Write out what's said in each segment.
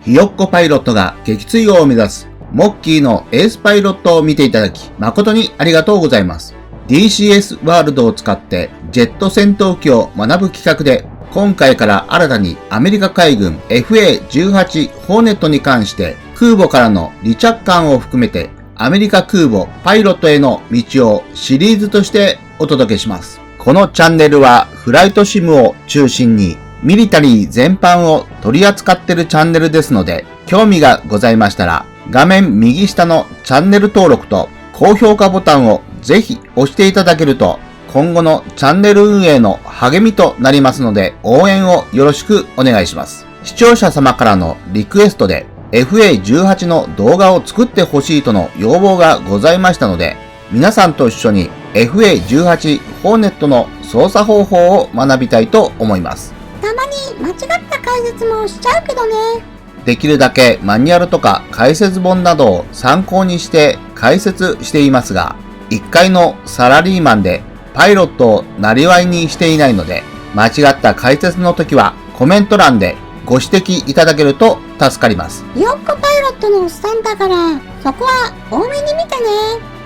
ひよっこパイロットが撃墜王を目指すモッキーのエースパイロットを見ていただき誠にありがとうございます。DCS ワールドを使ってジェット戦闘機を学ぶ企画で、今回から新たにアメリカ海軍 FA-18 ホーネットに関して空母からの離着艦を含めてアメリカ空母パイロットへの道をシリーズとしてお届けします。このチャンネルはフライトシムを中心にミリタリー全般を取り扱っているチャンネルですので、興味がございましたら画面右下のチャンネル登録と高評価ボタンをぜひ押していただけると今後のチャンネル運営の励みとなりますので、応援をよろしくお願いします。視聴者様からのリクエストで FA-18 の動画を作ってほしいとの要望がございましたので、皆さんと一緒に FA-18 ホーネットの操作方法を学びたいと思います。たまに間違った解説もしちゃうけどね。できるだけマニュアルとか解説本などを参考にして解説していますが、一回のサラリーマンでパイロットをなりわいにしていないので、間違った解説の時はコメント欄でご指摘いただけると助かります。ひよっこパイロットのおっさんだから、そこは多めに見てね。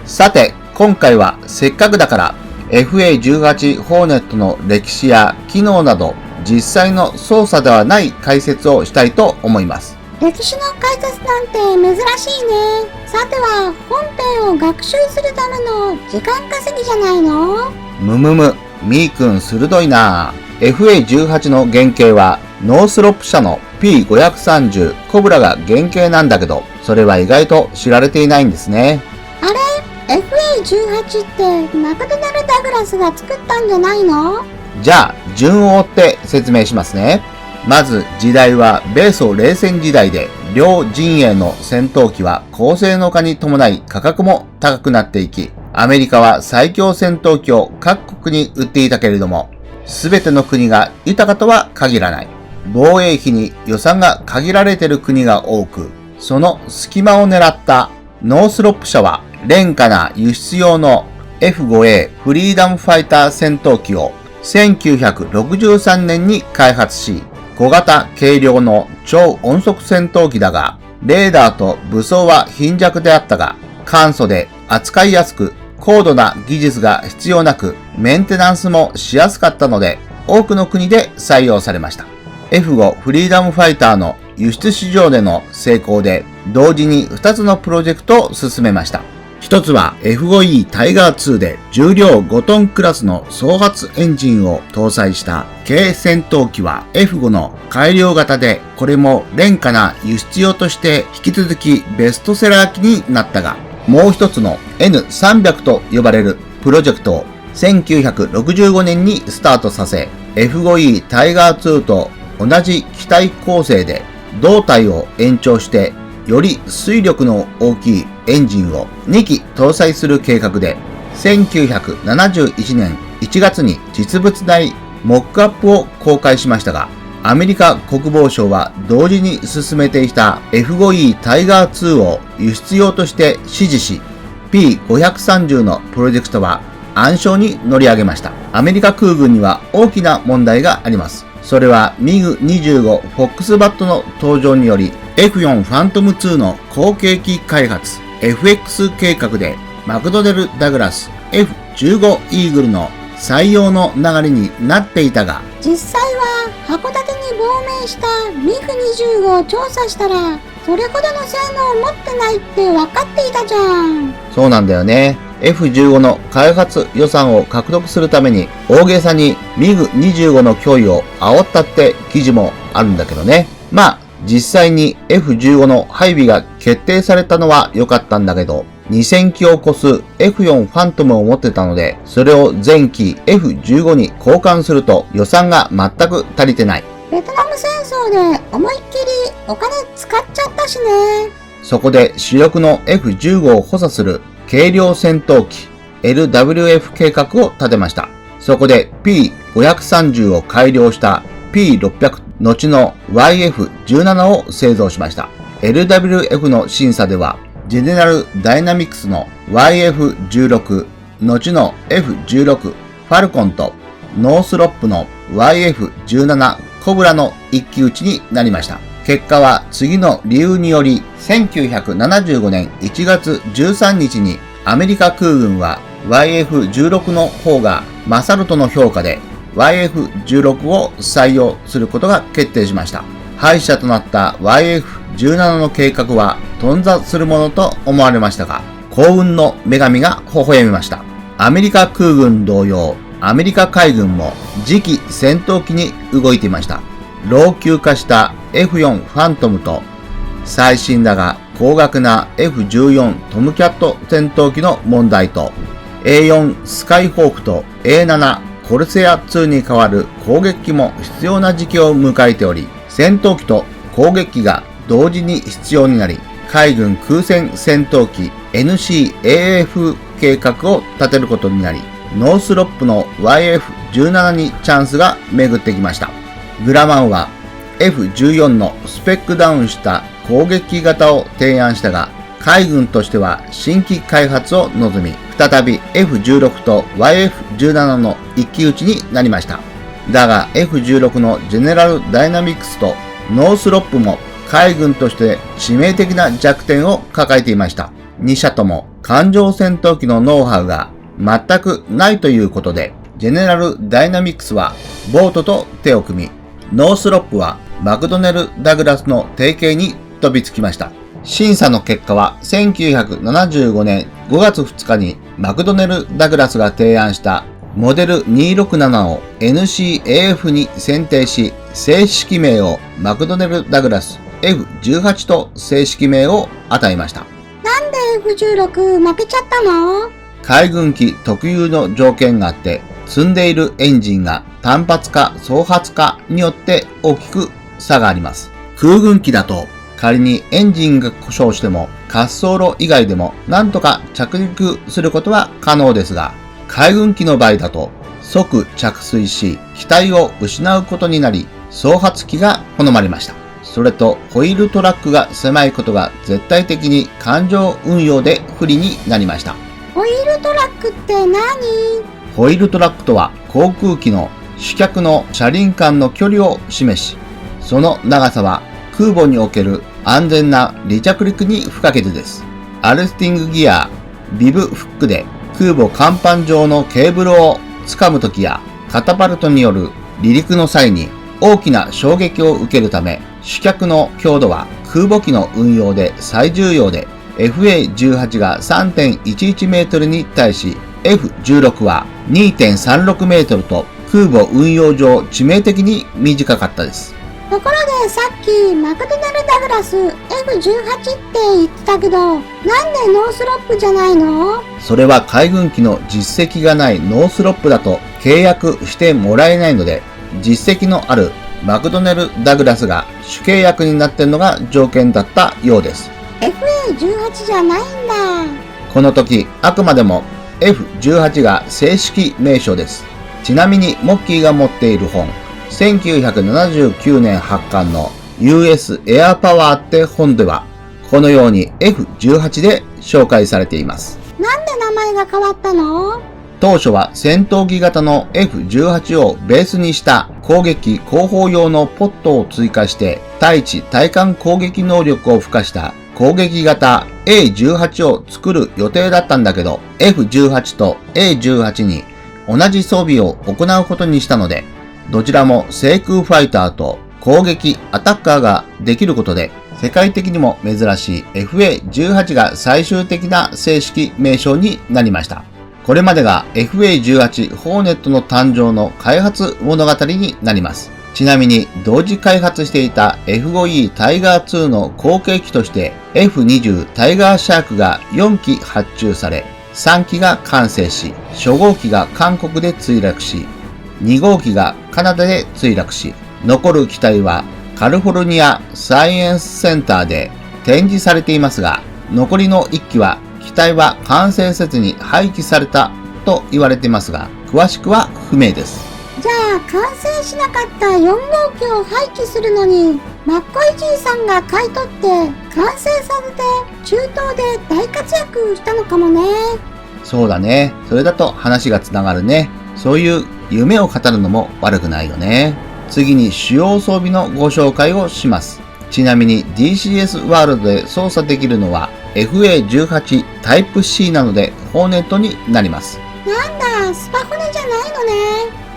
さて、今回はせっかくだから FA-18 ホーネットの歴史や機能など実際の操作ではない解説をしたいと思います。歴史の解説なんて珍しいね。さては本編を学習するための時間稼ぎじゃないの？みーくん鋭いな。FA-18 の原型はノースロップ社の P530 コブラが原型なんだけど、それは意外と知られていないんですね。あれ？ FA-18 ってマクドナル・ダグラスが作ったんじゃないの？じゃあ順を追って説明しますね。まず時代は米ソ冷戦時代で、両陣営の戦闘機は高性能化に伴い価格も高くなっていき、アメリカは最強戦闘機を各国に売っていたけれども、すべての国が豊かとは限らない。防衛費に予算が限られている国が多く、その隙間を狙ったノースロップ社は廉価な輸出用の F5A フリーダムファイター戦闘機を1963年に開発し、小型軽量の超音速戦闘機だが、レーダーと武装は貧弱であったが、簡素で扱いやすく、高度な技術が必要なく、メンテナンスもしやすかったので、多くの国で採用されました。F5 フリーダムファイターの輸出市場での成功で、同時に2つのプロジェクトを進めました。一つは F5E タイガー2で重量5トンクラスの総発エンジンを搭載した軽戦闘機は F5 の改良型で、これも廉価な輸出用として引き続きベストセラー機になったが、もう一つの N300 と呼ばれるプロジェクトを1965年にスタートさせ、F5E タイガー2と同じ機体構成で胴体を延長して、より推力の大きいエンジンを2機搭載する計画で、1971年1月に実物大モックアップを公開しましたが、アメリカ国防省は同時に進めていた F5E タイガー2を輸出用として支持し、P530 のプロジェクトは暗礁に乗り上げました。アメリカ空軍には大きな問題があります。それは MiG-25 フォックスバットの登場により、F4 ファントム2の後継機開発 FX 計画でマクドネル・ダグラス F15 イーグルの採用の流れになっていたが、実際は函館に亡命した MiG-25 を調査したら、それほどの性能を持ってないって分かっていたじゃん。そうなんだよね。F15 の開発予算を獲得するために大げさに MiG-25 の脅威を煽ったって記事もあるんだけどね。まあ実際に F15 の配備が決定されたのは良かったんだけど、2000機を超す F4 ファントムを持ってたので、それを前期 F15 に交換すると予算が全く足りてない。ベトナム戦争で思いっきりお金使っちゃったしね。そこで主力の F15 を補佐する軽量戦闘機 LWF 計画を立てました。そこで P530 を改良した P600 後の YF17 を製造しました。LWF の審査では、ジェネラルダイナミクスの YF16、後の F16 ファルコンとノースロップの YF17 コブラの一騎打ちになりました。結果は次の理由により、1975年1月13日にアメリカ空軍は YF-16 の方が勝るとの評価で YF-16 を採用することが決定しました。敗者となった YF-17 の計画は頓挫するものと思われましたが、幸運の女神が微笑みました。アメリカ空軍同様、アメリカ海軍も次期戦闘機に動いていました。老朽化した F4 ファントムと最新だが高額な F14 トムキャット戦闘機の問題と A4 スカイホークと A7 コルセア2に代わる攻撃機も必要な時期を迎えており、戦闘機と攻撃機が同時に必要になり、海軍空戦戦闘機 NCAF 計画を立てることになり、ノースロップの YF-17 にチャンスが巡ってきました。グラマンは F-14 のスペックダウンした攻撃型を提案したが、海軍としては新規開発を望み、再び F-16 と YF-17 の一騎打ちになりました。だが F-16 のジェネラルダイナミクスとノースロップも海軍として致命的な弱点を抱えていました。2社とも艦上戦闘機のノウハウが全くないということで、ジェネラルダイナミクスはボートと手を組み、ノースロップはマクドネル・ダグラスの提携に飛びつきました。審査の結果は1975年5月2日にマクドネル・ダグラスが提案したモデル267を NCAF に選定し、正式名をマクドネル・ダグラス F18 と正式名を与えました。なんで F16 負けちゃったの？海軍機特有の条件があって、積んでいるエンジンが単発か双発かによって大きく差があります。空軍機だと仮にエンジンが故障しても滑走路以外でもなんとか着陸することは可能ですが、海軍機の場合だと即着水し機体を失うことになり、双発機が好まれました。それとホイールトラックが狭いことが絶対的に艦上運用で不利になりました。ホイールトラックって何？ホイールトラックとは航空機の主脚の車輪間の距離を示し、その長さは空母における安全な離着陸に不可欠です。アルスティングギア、ビブフックで空母甲板上のケーブルを掴むときやカタパルトによる離陸の際に大きな衝撃を受けるため、主脚の強度は空母機の運用で最重要で、FA18 が 3.11 メートルに対し F16 は 2.36 メートルと空母運用上致命的に短かったです。ところでさっきマクドナルダグラス F18 って言ってたけど、なんでノースロップじゃないの？それは海軍機の実績がないノースロップだと契約してもらえないので、実績のあるマクドネル・ダグラスが主契約になっているのが条件だったようです。FA18 じゃないんだ。この時、あくまでも F18 が正式名称です。ちなみにモッキーが持っている本、1979年発刊の US エアパワーって本では、このように F18 で紹介されています。なんで名前が変わったの？当初は戦闘機型の F18 をベースにした攻撃後方用のポットを追加して対地対艦攻撃能力を付加した攻撃型 A18 を作る予定だったんだけど、F18 と A18 に同じ装備を行うことにしたので、どちらも制空ファイターと攻撃アタッカーができることで、世界的にも珍しい FA18 が最終的な正式名称になりました。これまでが FA18 ホーネットの誕生の開発物語になります。ちなみに同時開発していた F5E タイガー2の後継機として F20 タイガーシャークが4機発注され、3機が完成し、初号機が韓国で墜落し、2号機がカナダで墜落し、残る機体はカリフォルニアサイエンスセンターで展示されていますが、残りの1機は機体は完成せずに廃棄されたと言われていますが、詳しくは不明です。じゃあ完成しなかった4号機を廃棄するのに、マッコイじいさんが買い取って完成させて中東で大活躍したのかもね。そうだね。それだと話がつながるね。そういう夢を語るのも悪くないよね。次に主要装備のご紹介をします。ちなみに DCS ワールドで操作できるのは FA18 タイプ C なのでホーネットになります。なんだ、スパ船じゃないのね。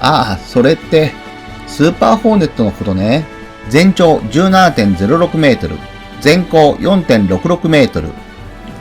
ああ、それってスーパーホーネットのことね。全長 17.06 メートル、全高 4.66 メートル、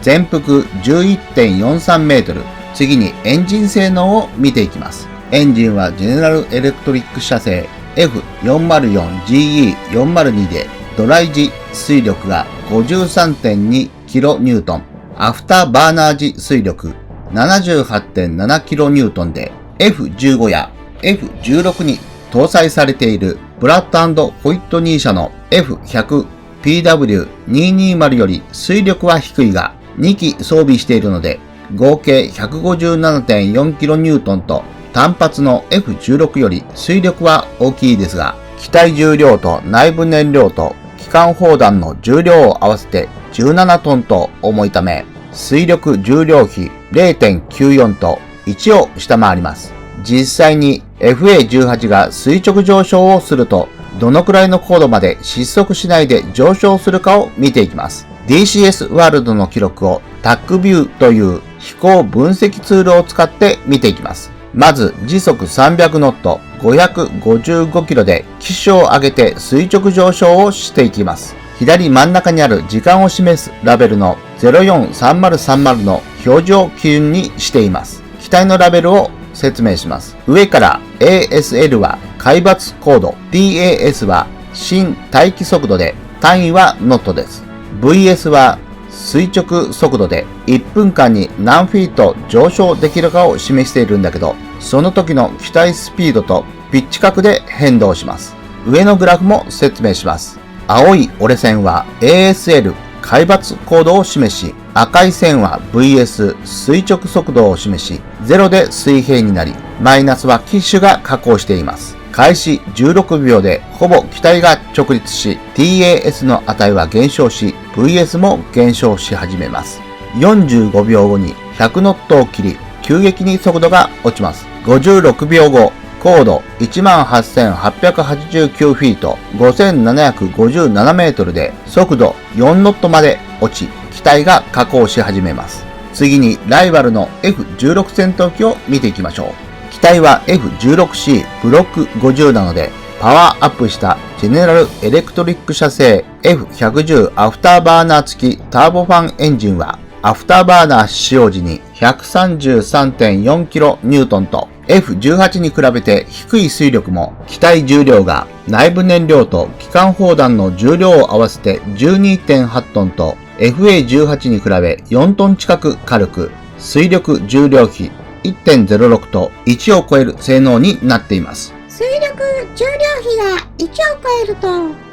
全幅 11.43 メートル。次にエンジン性能を見ていきます。エンジンはジェネラルエレクトリック社製 F404GE402 でドライ時推力が 53.2kN、アフターバーナー時推力 78.7kN で F15 や F16 に搭載されているブラッド&ホイットニー社の F100PW220 より推力は低いが2機装備しているので合計 157.4kN と単発の F16 より推力は大きいですが、機体重量と内部燃料と機関砲弾の重量を合わせて17トンと重いため、推力重量比 0.94 と1を下回ります。実際に FA18 が垂直上昇をすると、どのくらいの高度まで失速しないで上昇するかを見ていきます。DCS ワールドの記録を TACView という飛行分析ツールを使って見ていきます。まず時速300ノット555キロで機首を上げて垂直上昇をしていきます。左真ん中にある時間を示すラベルの043030の表示を基準にしています。機体のラベルを説明します。上から ASL は海抜高度、DAS は新待機速度で単位はノットです。VS は垂直速度で1分間に何フィート上昇できるかを示しているんだけど、その時の機体スピードとピッチ角で変動します。上のグラフも説明します。青い折れ線は ASL 海抜高度を示し、赤い線は VS 垂直速度を示し、0で水平になり、マイナスは機種が下降しています。開始16秒でほぼ機体が直立し、TAS の値は減少し、VS も減少し始めます。45秒後に100ノットを切り、急激に速度が落ちます。56秒後、高度 18,889 フィート、5,757メートルで速度4ノットまで落ち、機体が下降し始めます。次にライバルの F16 戦闘機を見ていきましょう。機体は F16C ブロック50なので、パワーアップしたジェネラルエレクトリック社製 F110 アフターバーナー付きターボファンエンジンは、アフターバーナー使用時に 133.4kN と F18 に比べて低い推力も、機体重量が内部燃料と機関砲弾の重量を合わせて 12.8 トンと FA18 に比べ4トン近く軽く、推力重量比 1.06 と1を超える性能になっています。水力重量比が1を超えると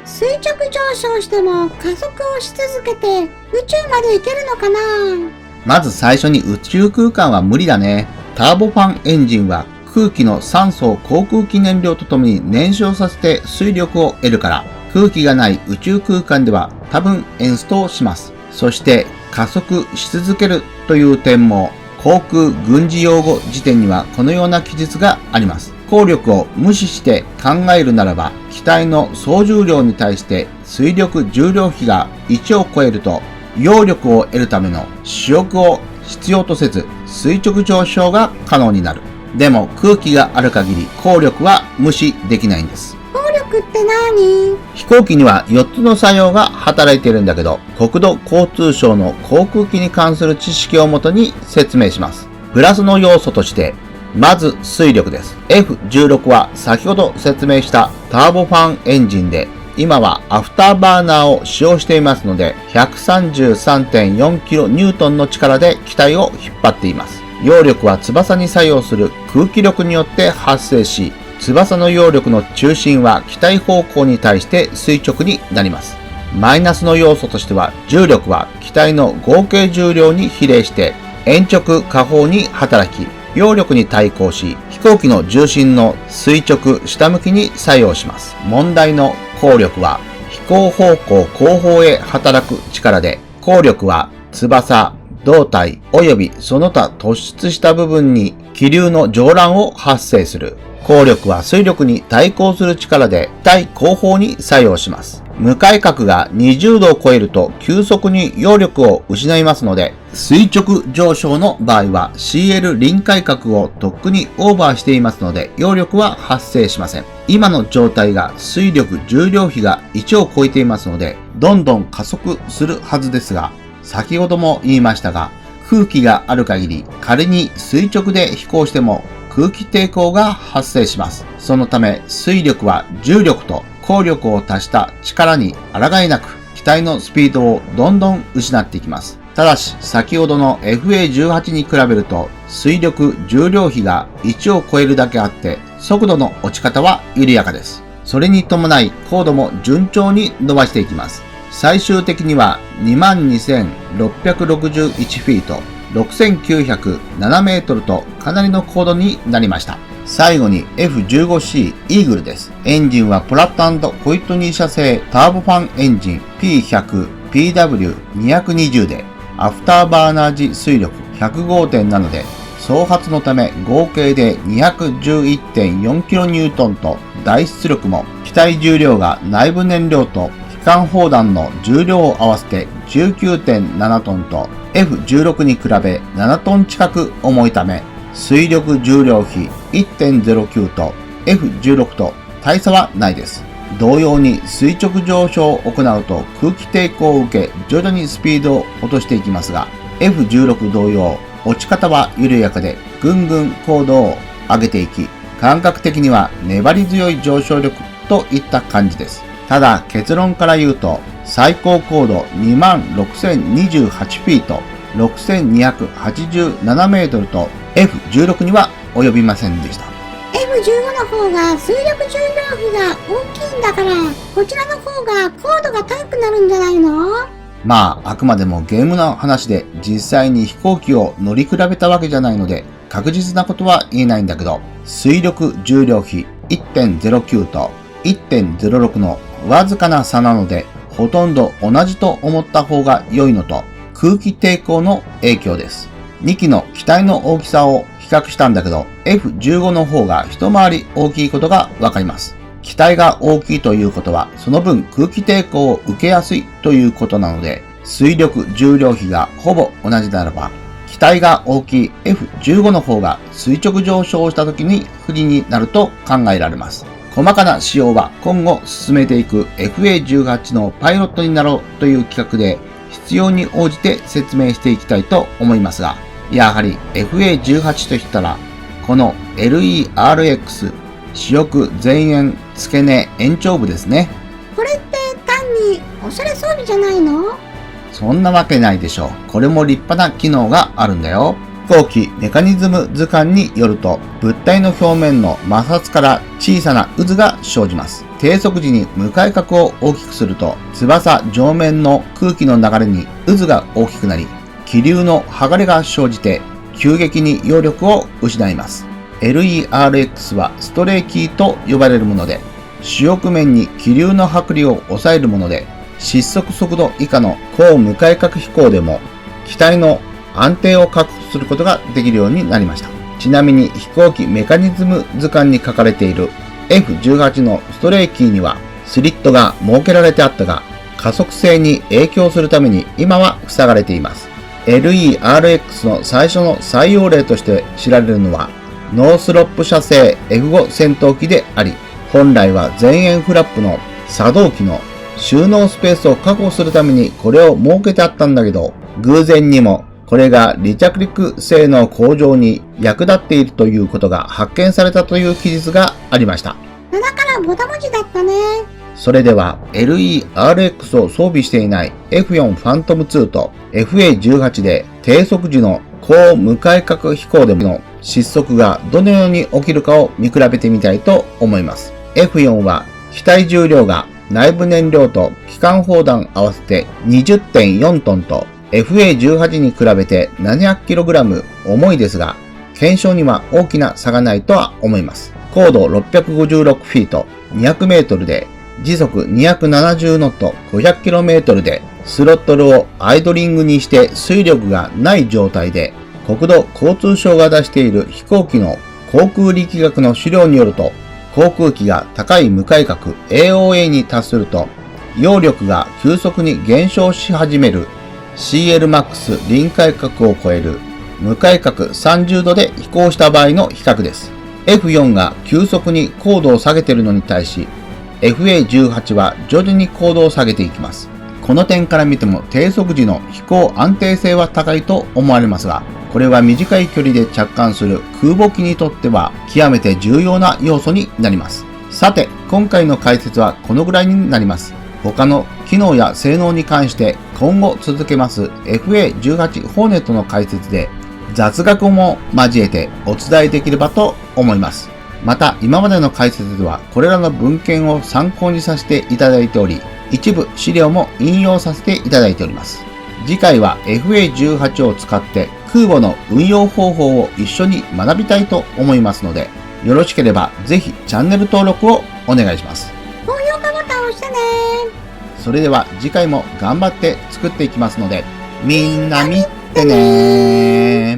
垂直上昇しても加速をし続けて宇宙まで行けるのかな。まず最初に宇宙空間は無理だね。ターボファンエンジンは空気の酸素を航空機燃料とともに燃焼させて水力を得るから、空気がない宇宙空間では多分エンストをします。そして加速し続けるという点も、航空軍事用語辞典にはこのような記述があります。効力を無視して考えるならば、機体の総重量に対して推力重量比が1を超えると、揚力を得るための主翼を必要とせず垂直上昇が可能になる。でも空気がある限り効力は無視できないんです。効力って何？飛行機には4つの作用が働いているんだけど、国土交通省の航空機に関する知識をもとに説明します。プラスの要素として、まず水力です。F16 は先ほど説明したターボファンエンジンで、今はアフターバーナーを使用していますので、133.4kN の力で機体を引っ張っています。揚力は翼に作用する空気力によって発生し、翼の揚力の中心は機体方向に対して垂直になります。マイナスの要素としては、重力は機体の合計重量に比例して延直下方に働き、揚力に対抗し、飛行機の重心の垂直下向きに作用します。問題の効力は飛行方向後方へ働く力で、効力は翼、胴体及びその他突出した部分に気流の上乱を発生する。効力は推力に対抗する力で機体後方に作用します。向かい角が20度を超えると急速に揚力を失いますので、垂直上昇の場合は CL 臨界角をとっくにオーバーしていますので、揚力は発生しません。今の状態が推力重量比が1を超えていますので、どんどん加速するはずですが、先ほども言いましたが、空気がある限り仮に垂直で飛行しても空気抵抗が発生します。そのため推力は重力と効力を足した力に抗えなく、機体のスピードをどんどん失っていきます。ただし、先ほどの FA18 に比べると、推力重量比が1を超えるだけあって、速度の落ち方は緩やかです。それに伴い、高度も順調に伸ばしていきます。最終的には 22,661 フィート、6,907 メートルとかなりの高度になりました。最後に F15C イーグルです。エンジンはプラット&ホイットニー社製ターボファンエンジン P100PW220 で、アフターバーナー時推力 105.7 で、総発のため合計で 211.4kN と大出力も、機体重量が内部燃料と機関砲弾の重量を合わせて 19.7 トンと F16 に比べ7トン近く重いため、推力重量比 1.09 と F16 と大差はないです。同様に垂直上昇を行うと空気抵抗を受け徐々にスピードを落としていきますが、F16 同様落ち方は緩やかでぐんぐん高度を上げていき、感覚的には粘り強い上昇力といった感じです。ただ結論から言うと、最高高度 26,028 フィート、6,287 メートルと F16 には及びませんでした。F15 の方が水力重量比が大きいんだから、こちらの方が高度が高くなるんじゃないの？まあ、あくまでもゲームの話で実際に飛行機を乗り比べたわけじゃないので、確実なことは言えないんだけど、水力重量比 1.09 と 1.06 のわずかな差なので、ほとんど同じと思った方が良いのと、空気抵抗の影響です。2機の機体の大きさを比較したんだけど、F15 の方が一回り大きいことがわかります。機体が大きいということは、その分空気抵抗を受けやすいということなので、推力重量比がほぼ同じならば、機体が大きい F15 の方が垂直上昇した時に不利になると考えられます。細かな仕様は今後進めていく FA18 のパイロットになろうという企画で、必要に応じて説明していきたいと思いますが、やはり FA18 といったら、この LERX 主翼前縁付け根延長部ですね。これって単におしゃれ装備じゃないの？そんなわけないでしょう。これも立派な機能があるんだよ。飛行機メカニズム図鑑によると、物体の表面の摩擦から小さな渦が生じます。低速時に向かい角を大きくすると、翼上面の空気の流れに渦が大きくなり、気流の剥がれが生じて、急激に揚力を失います。LERX はストレーキーと呼ばれるもので、主翼面に気流の剥離を抑えるもので、失速速度以下の高向かい角飛行でも、機体の安定を確保することができるようになりました。ちなみに飛行機メカニズム図鑑に書かれている F18 のストレーキーにはスリットが設けられてあったが、加速性に影響するために今は塞がれています。LERX の最初の採用例として知られるのは、ノースロップ社製 F5 戦闘機であり、本来は前縁フラップの作動機の収納スペースを確保するためにこれを設けてあったんだけど、偶然にもこれが離着陸性能向上に役立っているということが発見されたという記述がありました。だからボタ文字だったね。それでは LERX を装備していない F4 ファントム2と FA18 で低速時の高向かい角飛行での失速がどのように起きるかを見比べてみたいと思います。F4 は機体重量が内部燃料と機関砲弾合わせて 20.4 トンとFA18 に比べて 700kg 重いですが、検証には大きな差がないとは思います。高度656フィート、200メートルで、時速270ノット、500km で、スロットルをアイドリングにして推力がない状態で、国土交通省が出している飛行機の航空力学の資料によると、航空機が高い向かい角 AOA に達すると、揚力が急速に減少し始める CLMAX 臨界角を超える無界角30度で飛行した場合の比較です。F4 が急速に高度を下げているのに対し、FA18 は徐々に高度を下げていきます。この点から見ても低速時の飛行安定性は高いと思われますが、これは短い距離で着艦する空母機にとっては極めて重要な要素になります。さて、今回の解説はこのぐらいになります。他の機能や性能に関して今後続けます FA18 ホーネットの解説で雑学も交えてお伝えできればと思います。また今までの解説ではこれらの文献を参考にさせていただいており、一部資料も引用させていただいております。次回は FA18 を使って空母の運用方法を一緒に学びたいと思いますので、よろしければぜひチャンネル登録をお願いします。高評価ボタンを押してね。それでは次回も頑張って作っていきますので、みんな見てねー。